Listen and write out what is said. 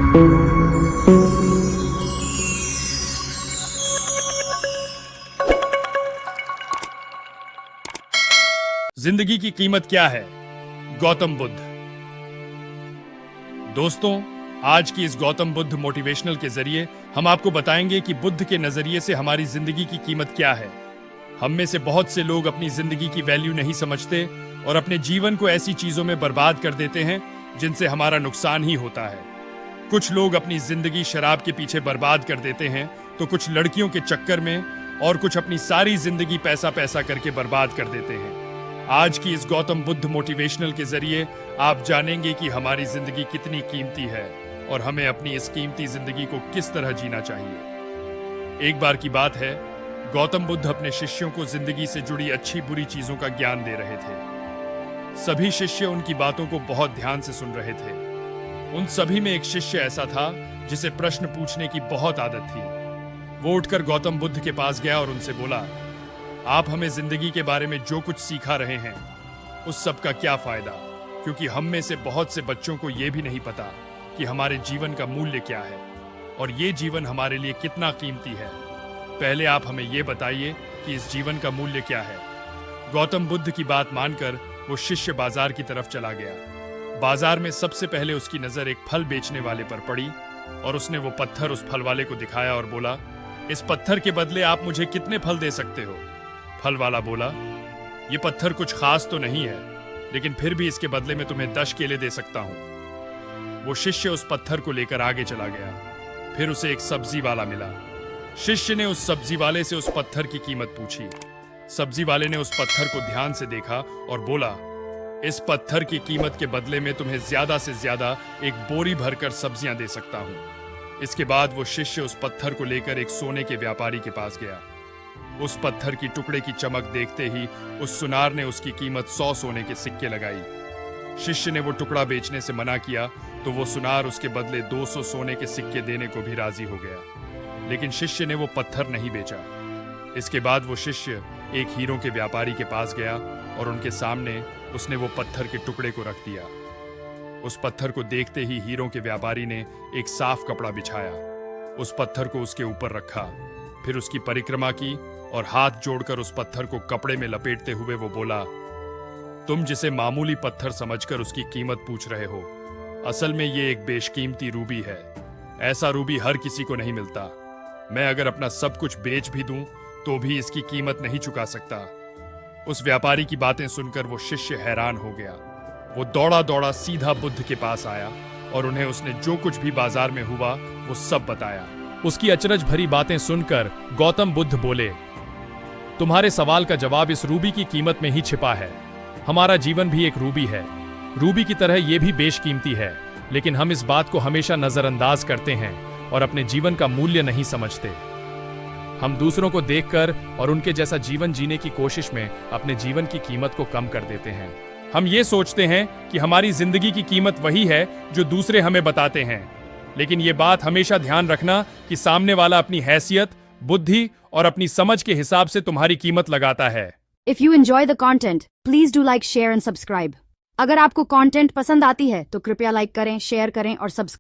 जिंदगी की कीमत क्या है? गौतम बुद्ध। दोस्तों, आज की इस गौतम बुद्ध मोटिवेशनल के जरिए हम आपको बताएंगे कि बुद्ध के नजरिए से हमारी जिंदगी की कीमत क्या है। हम में से बहुत से लोग अपनी जिंदगी की वैल्यू नहीं समझते और अपने जीवन को ऐसी चीजों में बर्बाद कर देते हैं जिनसे हमारा नुकसान ही होता है। कुछ लोग अपनी जिंदगी शराब के पीछे बर्बाद कर देते हैं, तो कुछ लड़कियों के चक्कर में, और कुछ अपनी सारी जिंदगी पैसा पैसा करके बर्बाद कर देते हैं। आज की इस गौतम बुद्ध मोटिवेशनल के जरिए आप जानेंगे कि हमारी जिंदगी कितनी कीमती है और हमें अपनी इस कीमती जिंदगी को किस तरह जीना चाहिए। एक बार की बात है, गौतम बुद्ध अपने शिष्यों को जिंदगी से जुड़ी अच्छी बुरी चीजों का ज्ञान दे रहे थे। सभी शिष्य उनकी बातों को बहुत ध्यान से सुन रहे थे। उन सभी में एक शिष्य ऐसा था जिसे प्रश्न पूछने की बहुत आदत थी। वो उठकर गौतम बुद्ध के पास गया और उनसे बोला, आप हमें जिंदगी के बारे में जो कुछ सिखा रहे हैं उस सब का क्या फायदा, क्योंकि हम में से बहुत से बच्चों को यह भी नहीं पता कि हमारे जीवन का मूल्य क्या है और ये जीवन हमारे लिए कितना कीमती है। पहले आप हमें ये बताइए कि इस जीवन का मूल्य क्या है। गौतम बुद्ध की बात मानकर वो शिष्य बाजार की तरफ चला गया। बाजार में सबसे पहले उसकी नजर एक फल बेचने वाले पर पड़ी और उसने वो पत्थर उस फल वाले को दिखाया और बोला, इस पत्थर के बदले आप मुझे कितने फल दे सकते हो? फल वाला बोला, ये पत्थर कुछ खास तो नहीं है, लेकिन फिर भी इसके बदले में तुम्हें 10 केले दे सकता हूं। वो शिष्य उस पत्थर को लेकर आगे चला गया। फिर उसे एक सब्जी वाला मिला। शिष्य ने उस सब्जी वाले से उस पत्थर की कीमत पूछी। सब्जी वाले ने उस पत्थर को ध्यान से देखा और बोला, इस पत्थर की कीमत के बदले में तुम्हें ज्यादा से ज्यादा एक बोरी भरकर सब्जियां दे सकता हूं। इसके बाद वो शिष्य उस पत्थर को लेकर एक सोने के व्यापारी के पास गया। उस पत्थर की टुकड़े की चमक देखते ही उस सुनार ने उसकी कीमत 100 सोने के सिक्के लगाई। शिष्य ने वो टुकड़ा बेचने से मना किया तो वो सुनार उसके बदले 200 सोने के सिक्के देने को भी राजी हो गया, लेकिन शिष्य ने वो पत्थर नहीं बेचा। इसके बाद वो शिष्य एक हीरों के व्यापारी के पास गया और उनके सामने उसने वो पत्थर के टुकड़े को रख दिया। उस पत्थर को देखते ही हीरों के व्यापारी ने एक साफ कपड़ा बिछाया, उस पत्थर को उसके ऊपर रखा, फिर उसकी परिक्रमा की और हाथ जोड़कर उस पत्थर को कपड़े में लपेटते हुए वो बोला, तुम जिसे मामूली पत्थर समझकर उसकी कीमत पूछ रहे हो, असल में ये एक बेशकीमती रूबी है। ऐसा रूबी हर किसी को नहीं मिलता। मैं अगर अपना सब कुछ बेच भी दूं तो भी इसकी कीमत नहीं चुका सकता। उस व्यापारी की बातें सुनकर वो शिष्य हैरान हो गया। वो दौड़ा दौड़ा सीधा बुद्ध के पास आया और उन्हें उसने जो कुछ भी बाजार में हुआ वो सब बताया। उसकी अचरज भरी बातें सुनकर गौतम बुद्ध बोले, तुम्हारे सवाल का जवाब इस रूबी की कीमत में ही छिपा है। हमारा जीवन भी एक रूबी है। रूबी की तरह यह भी बेशकीमती है, लेकिन हम इस बात को हमेशा नजरअंदाज करते हैं और अपने जीवन का मूल्य नहीं समझते। हम दूसरों को देखकर और उनके जैसा जीवन जीने की कोशिश में अपने जीवन की कीमत को कम कर देते हैं। हम ये सोचते हैं कि हमारी जिंदगी की कीमत वही है जो दूसरे हमें बताते हैं, लेकिन ये बात हमेशा ध्यान रखना कि सामने वाला अपनी हैसियत, बुद्धि और अपनी समझ के हिसाब से तुम्हारी कीमत लगाता है। If you enjoy the content, please do like, share and subscribe. अगर आपको कंटेंट पसंद आती है तो कृपया लाइक करें, शेयर करें और सब्सक्राइब